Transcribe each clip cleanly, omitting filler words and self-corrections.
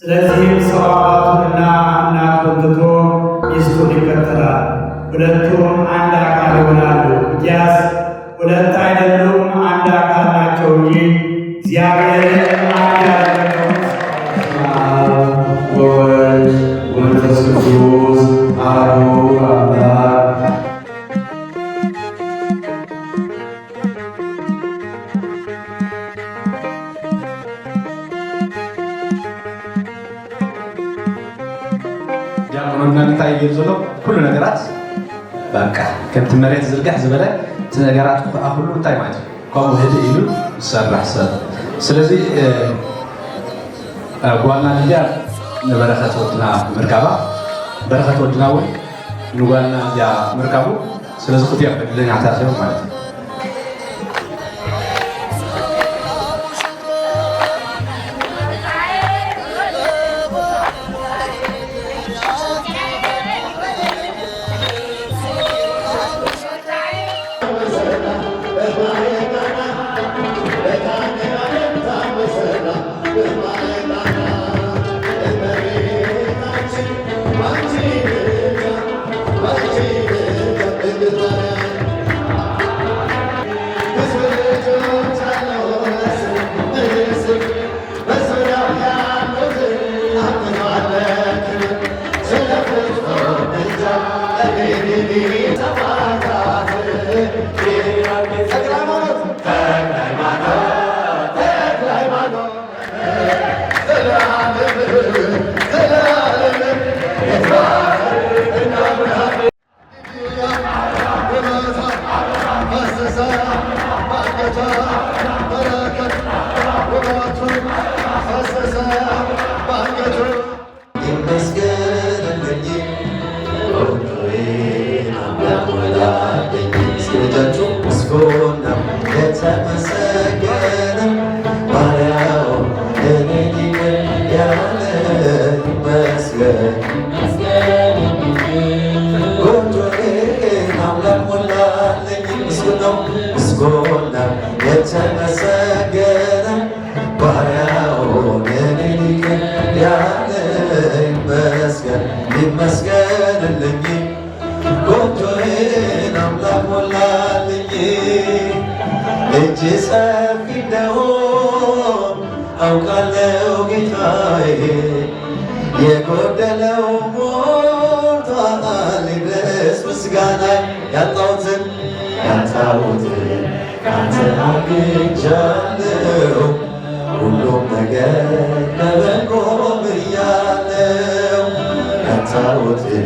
ስለዚህም ሰው አባቱንና እናቱን ትቶ ሚስቱን ይከተላል፣ ሁለቱም አንድ አካል ይሆናሉ። እንግዲያስ ሁለት አይደሉም አንድ አካል ናቸው እንጂ እግዚአብሔር አንድ ያደረገው ወወልድ ወመንፈስ ቅዱስ አሐዱ አምላክ። ዲያቆኖና እንታይ ይብዘሎ ኩሉ ነገራት በቃ ከምቲ መሬት ዝርጋሕ ዝበለ እቲ ነገራት ከዓ ኩሉ እንታይ ማለት እዩ ከምኡ ህድ ኢሉ ዝሰርሕ ሰብ ስለዚ ጓልና ልያ ንበረኸት ወድና ምርካባ በረኸት ወድና እውን ንጓልና እዚያ ምርካቡ ስለዚ ክልቲኦም ዕድለኛታት እዮም ማለት እዩ። አውቃለሁ ጌታዬ የጎደለው ሞልቷል ይድረስ ምስጋና ያጣሁትን ካንተ አግኝቻለሁ ሁሉም ነገር ለበጎ ብያለሁ ያጣሁትን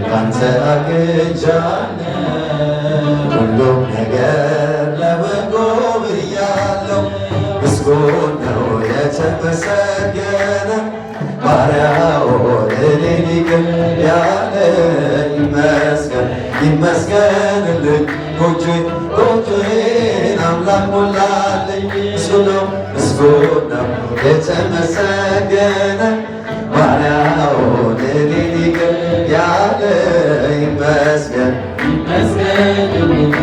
ካንተ አግኝቻለሁ ሁሉም ነገር ለበጎ ብያለሁ ምስጉን ነው የተመሰገነ ባሪያውን እኔን ይቅር ያለ ይመስገንልኝ ጎጆዬን አምላክ ሞላልኝ ምስጉን ነው የተመሰገነ ባሪያውን እኔን ይቅር ያለ ይመስገንልኝ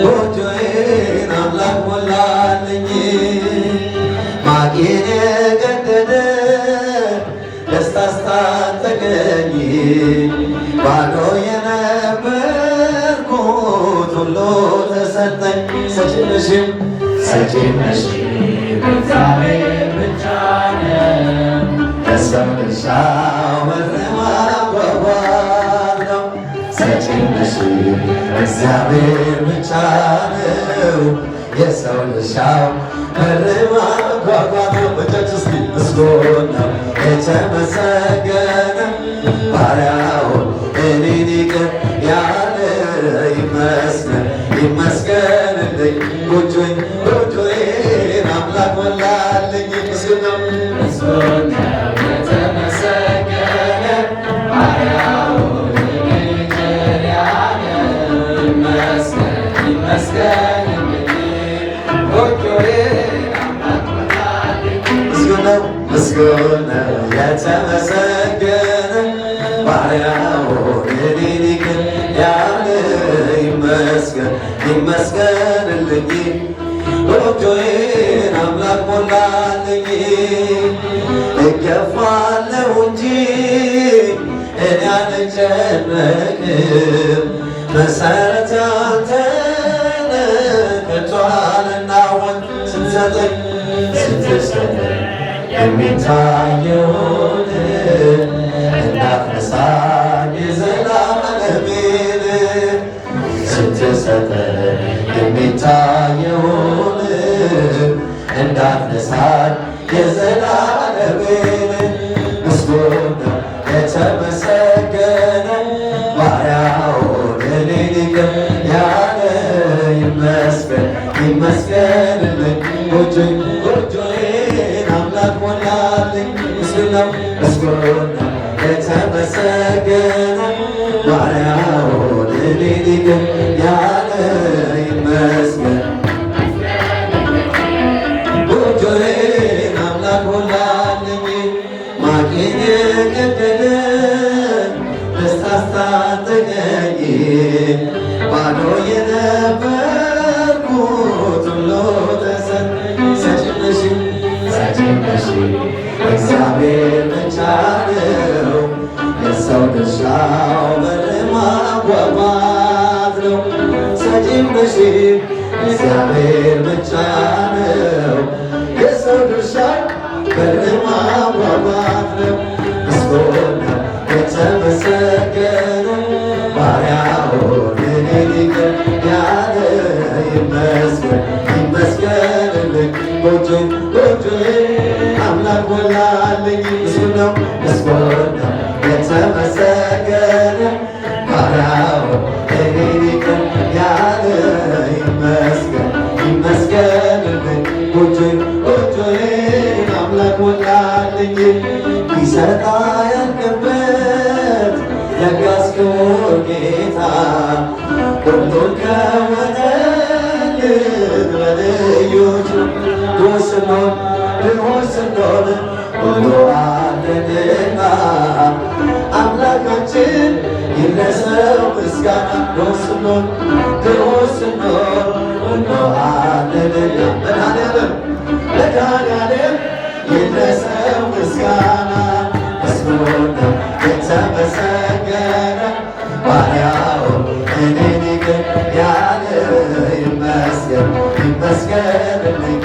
ጎጆዬን አምላክ ሞላልኝ ማቄን የቀደደ ደስታ አስታጠቀኝ ባዶ የነበርኩት ሁሉ ተሰጠኝ ሰጪ ነሽ እግዚአብሔር ብቻ ነው ለሰው ድርሻው መረማጓጓት ነው ሰጪ ነሽ እግዚአብሔር ብቻ ነው የሰው ድርሻው መረማጓጓት ነው በእጃችሁ እስኪ ምስጉን ነው የተመሰገነ ባሪያውን እኔን ይቅር ያለ ይመስገንልኝ ጎጆዬን አምላክ ሞላልኝ ምስጉን ነው የተመሰገነ ባሪያውን እኔን ይቅር ያለ ይመስገንልኝ ጎጆዬን አምላክ ሞላልኝ ምስጉን ነው የተመሰገነ ባሪያውን እኔን ይቅር ያለ ይመስገንልኝ ጎጆዬን አምላክ ሞላልኝ እገፋለሁ እንጂ እኔ አልጨነቅም። መሰረት ያንተነ ከቶ አልናወጥ ስትሰጠኝ የሚታየውን እንዳትነሳኝ የዘላለሜን ስትሰጠኝ የሚታየውን እንዳትነሳኝ የዘላለሜን ምስጉን ነው የተመሰገነ ባሪያውን እኔን ይቅር ያለ ይመስገን ይመስገንልኝ ጎጆዬን አምላክ ሞላልኝ ምስጉን ነው የተመሰገነ ባሪያውን እኔን ይቅር ያለ ይመስገን ጎጆዬን አምላክ ሞላልኝ ማቄን የቀደደ ደስታ አስታጠቀኝ ባዶ የነበርኩት ሁሉ ሰጪ ነሽ እግዚአብሔር ብቻ ነው የሰው ድርሻው በር ማጓጓት ነው ሰጪ ነሽ እግዚአብሔር ብቻ ነው የሰው ድርሻው በር ማጓጓት ነው ምስጉን ነው የተመሰገነ ባሪያውን እኔን ይቅር ያለ ይመስገን ይመስገንልኝ ጎጆዬን አምላክ ሞላልኝ ምስጉን ነው የተመሰገነ ባሪያውን እኔን ይቅር ያለ ይመስገን ይመስገንልኝ ጎጆዬን አምላክ ሞላልኝ ቢሰጣ ያልቅበት ለጋስክቡር ጌታ ሁሉን ከወደልን በልዮች ድሆች ስንሆን ሁሉ አለንና አምላካችን ይድረሰው ምስጋና ድሆች ስንሆን ሁሉ አለንና መድኃኔዓለም ይድረሰው ምስጋና ምስጉን ነው የተመሰገነ ባሪያውን እኔን ይቅር ያለ ይመስገን ይመስገንልኝ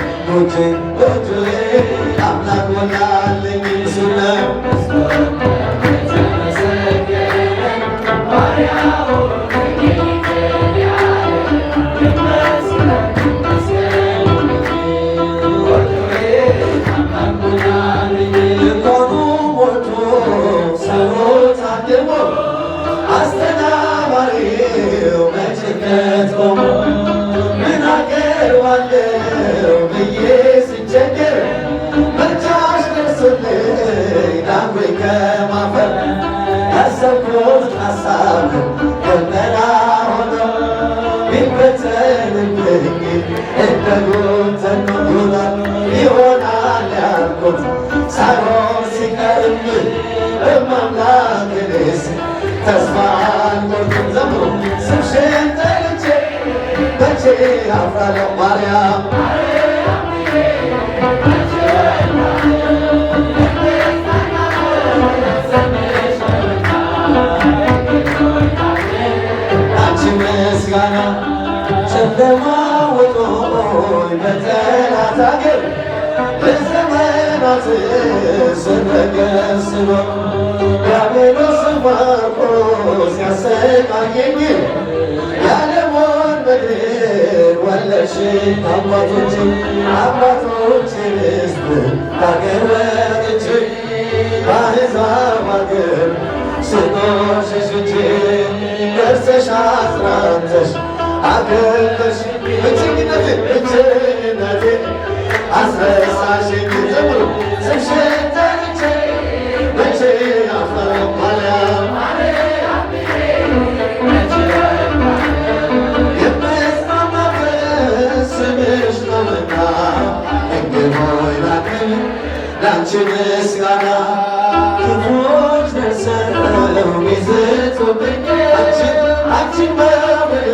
ጎጆዬን አምላክ ሞላልኝ ምስጉን ነው አስተናባሪው በጭንቀት ቆሞ ምን አቀርባለሁ ብዬ ስቸገር ምርጫሽ ደርሶልኝ ዳንኩኝ ከማፈር ያሰብኩት ሐሳብ ደመና ሆኖ ቢበተንብኝ እንደ ጉንተን ይሆናል ያልኩት ሳይሆን ሲቀርብኝ በማምላክንስ ተስፋ አልቆርጥም ዘምሮ ስምሽን ጠርቼ መቼ አፍራለሁ ማርያም አንቺ ምስጋና ጨለማ ወጦኝ በጠላት አገር ለዘመናት ስረገጥ ስኖር ዲያብሎስ ማርኮ ሲያሰቃየኝ የዓለሙን ምድር ወለድሽኝ አባቶች ርስት ከአገር ወጥቼ በአሕዛብ አገር ስኖር ሸሽቼ ደርሰሽ አጽናንተሽ አገለሽ ብቸኝነቴ አስረሳሽኝ ዘምሩ ስምሽን ጠርቼ መቼ አፍራለሁ ማርያም የምጽናናበት ስምሽ ነውና ድንግል ሆይ ላክብር ላንቺ ምስጋና ክፉዎች ደርሰው ቢዝቱብኝ አንቺን መውደዴ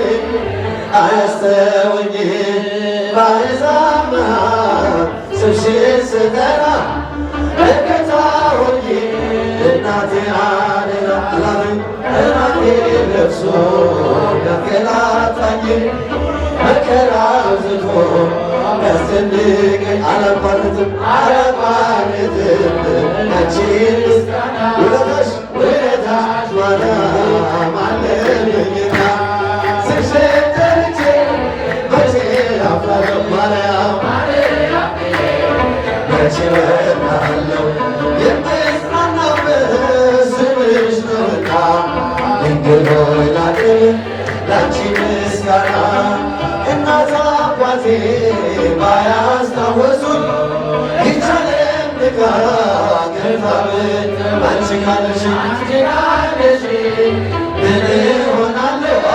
አያስተውኝ በአሕዛብ መሃል ስምሽን ስጠራ መከታ እናቴ አደራ እናቴ ለብሶ ያንገላታኝ መከራ ዝቶ ያስጨንቀኝ አላቋርጥም አንቺን ውለታሽ ማርያም አለልኝና ስምሽን ጠርቼ መቼ አፍራለሁ ማርያም መቼ እወድቃለሁ የምጽናናበት ስምሽ ነውና ድንግል ሆይ ላቅርብ ላንቺ ምስጋና እናት አባቴ ባያስታወሱኝ ይቻለም ንጋ ገርታብን አንቺ ካለሽ ምን እሆናለሁ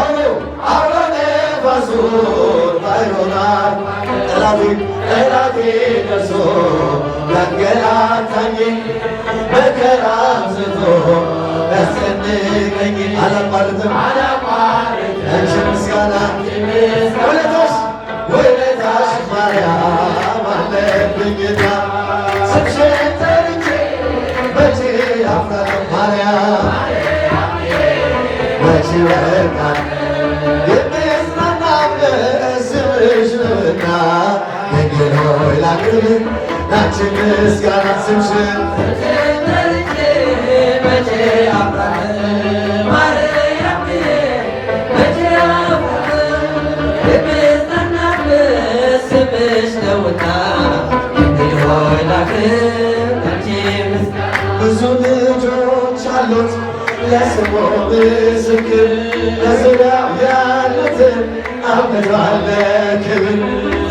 አውሎ ነፋሱን ባይሆናል ጠላቴ ደርሶ ያንገላታኝ መከራ አብዝቶ ያስጨንቀኝ አላቋርጥም አንቺ ምስጋና ውለታሽ ማርያም አለብኝና ስምሽን ጠርቼ መቼ አፍራለሁ ማርያም መቼ እወድቃለሁ የምጽናናበት ስምሽ ነውና ድንግል ሆይ ላቅርብ ላንቺ ምስጋና ስምሽን ጠርቼ መቼ አፍራለሁ ማርያም መቼ የምጽናናበት ስምሽ ነውና ድንግል ሆይ ላቅርብ ላንቺ ምስጋና ብዙ ልጆች አሉት ለስሙ ምስክር በዙሪያው ያሉትን አብቅቷል ክብር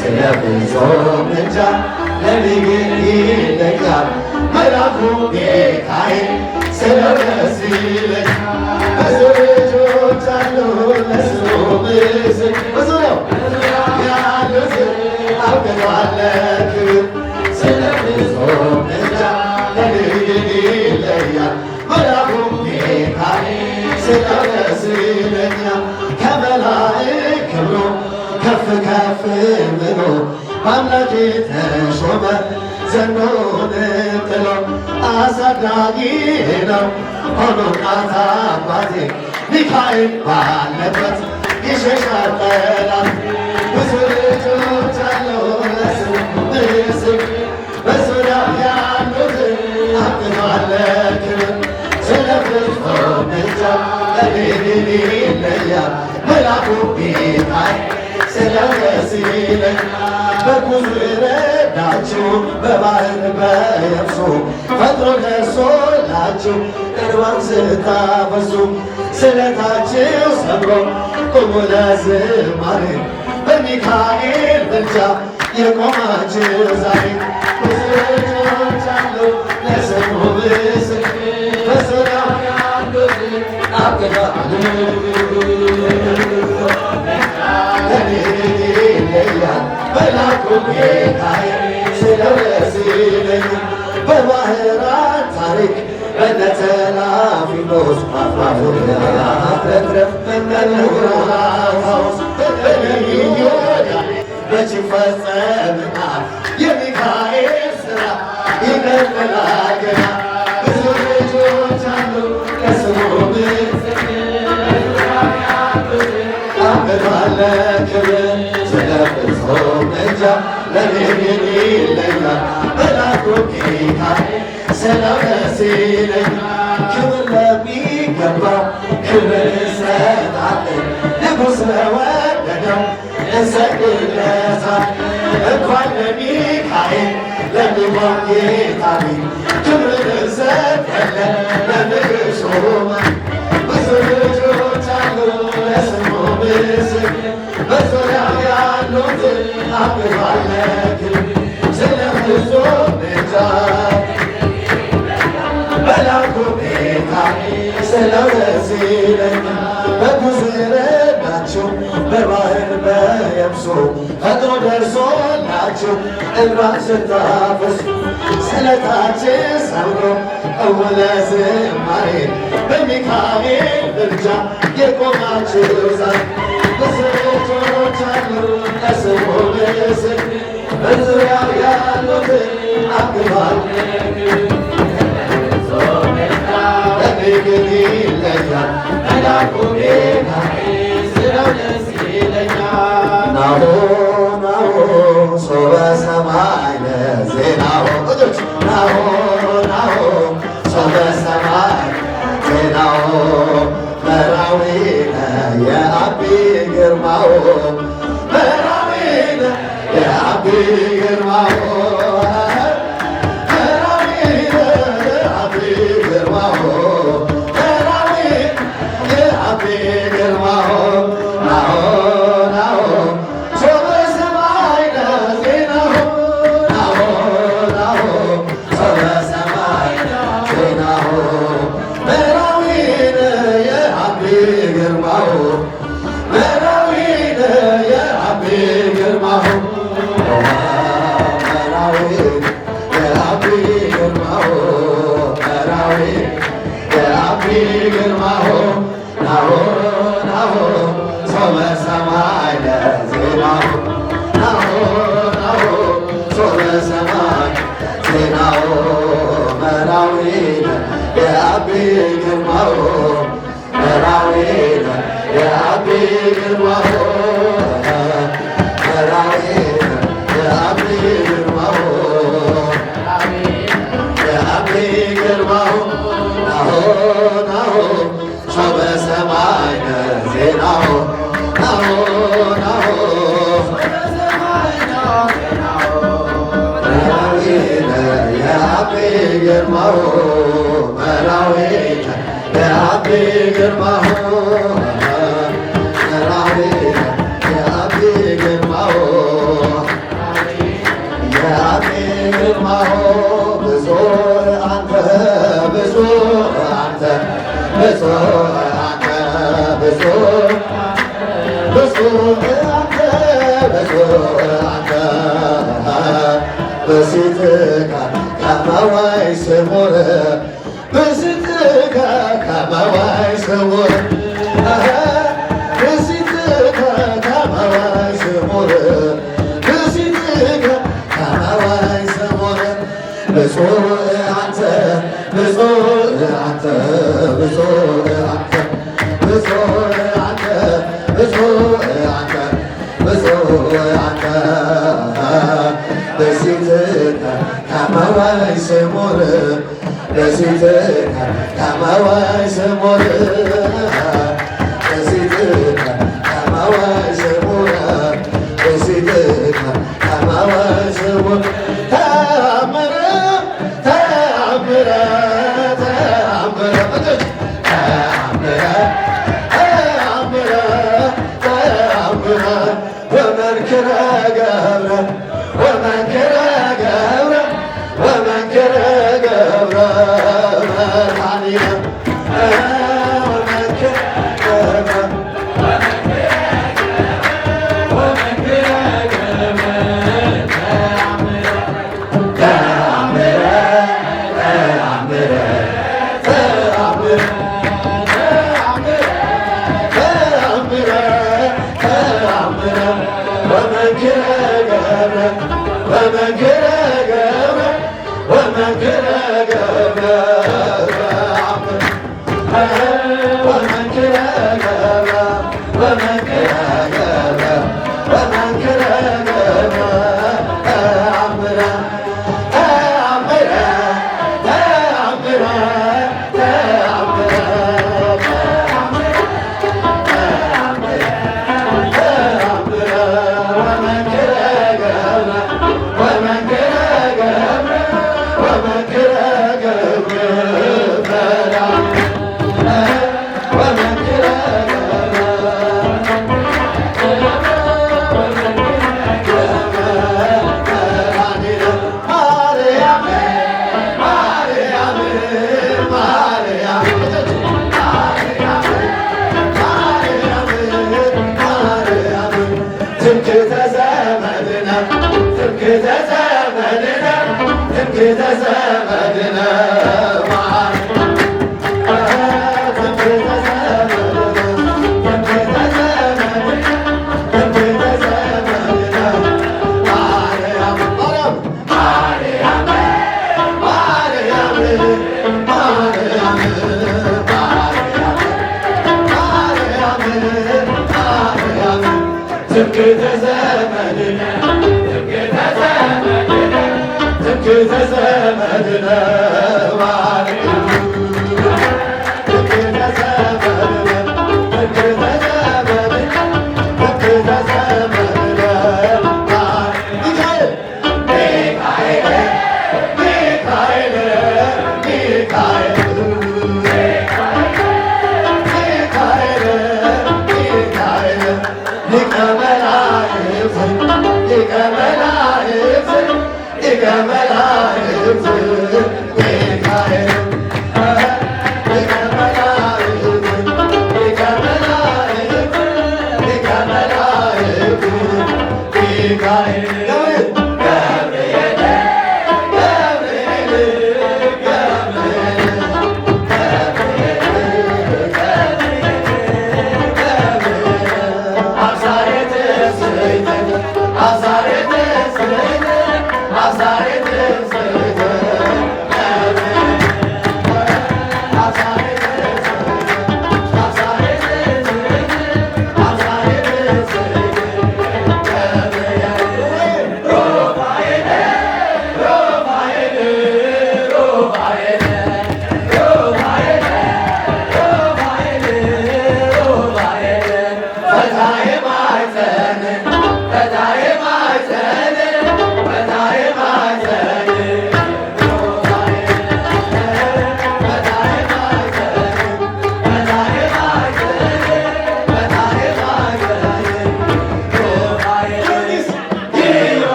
ስለ ፍጹም ምልጃ ለኔ ግን ይለኛል መልአኩ ሚካኤል ስለው ደስ ይለኛል ብዙ ልጆች አሉ ለስሙ ምስክር በዙሪያው ያሉትን አብቅቷል ክብር ስለ ፍጹም ምልጃ ለኔ ግን ይለኛል መልአኩ ሚካኤል ስለው ደስ ይለኛል ከመላእክት ክብሩ ከፍ ከፍ ብሎ በአምላኬ ተሾመ ዘንዶን ጥሎ አሳዳጊ ነው ሆኖ እናት አባቴ ሚካኤል ባለበት ይሸሻል ጠላት ብዙ ልጆች አለው ለስሙ ምስክር በዙሪያው ያሉትን አብቅቷል ክብር ስለ ፍጹም ምልጃ ለኔ ይለያል መልአኩ ሚካኤል ስለው ደስ ይለኛል በጉዞ ረዳችሁ በባህር በየብሱ ፈጥኖ ደርሶላችሁ እንባን ስታፈሱ ስለታችሁ ሰምሮ ቁሙ ለዝማሬ በሚካኤል ምልጃ የቆማችሁ ዛሬ ብዙ ልጆች አሉ ለስሙ ምስክር በዙሪያው ያሉትን አብቅቷል ይለያል መልአኩ ሚካኤል ስለው ደስ ይለኛል በባህራን ታሪክ በእነ ተላፊኖስ አፍራፉን ያትረፍረፍ በመልሁራታውስ በነቢዩ ዳዊት መች ይፈጸምናል የሚካኤል ሥራ ይቀጥላል ገና ብዙ ልጆች አሉ ለስሙ አብቅቷል ክብር ስለ ፍጹም ምልጃ ለኔ ግን ይለኛል መልአኩ ሚካኤል ስለው ደስ ይለኛል ክብር ለሚገባው ክብር እንሰጣለን ንጉሥ ለወደደው እንሰግድለታለን እንኳን ለሚካኤል ለሚሆን ጌታ ክብር እንሰጣለን ለንጉሥ ብዙ ልጆች አሉ ለስሙ ምስክር በዙሪያው ያሉትን አብቅቷል ክብር ስለ ፍጹም ምልጃ መልአኩ ሚካኤል ስለው ደስ ይለኛል በጉዞ ረዳችሁ በባህር በየብሱ ፈጥኖ ደርሶላችሁ እንባን ስታፈሱ ስለታችሁ ሰምሮ ቁሙ ለዝማሬ በሚካኤል ምልጃ የቆማችሁ ዛሬ ብዙ ልጆች አሉ ለስሙ ምስክር በዙሪያው ያሉትን አብቅቷል መላኩ ሚካኤል ስለው ደስ ይለኛል። ናሁ ናሁ ሶበ ሰማይነ ዜናሁ ናሁ ናሁ ሶበ ሰማይ ዜናሁ መራዊነ የአቢ ግርማው መራዊነ የአቢ ግርማው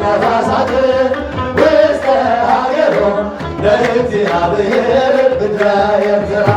ነፋሳት እግዚአብሔር ምድረ ኤርትራ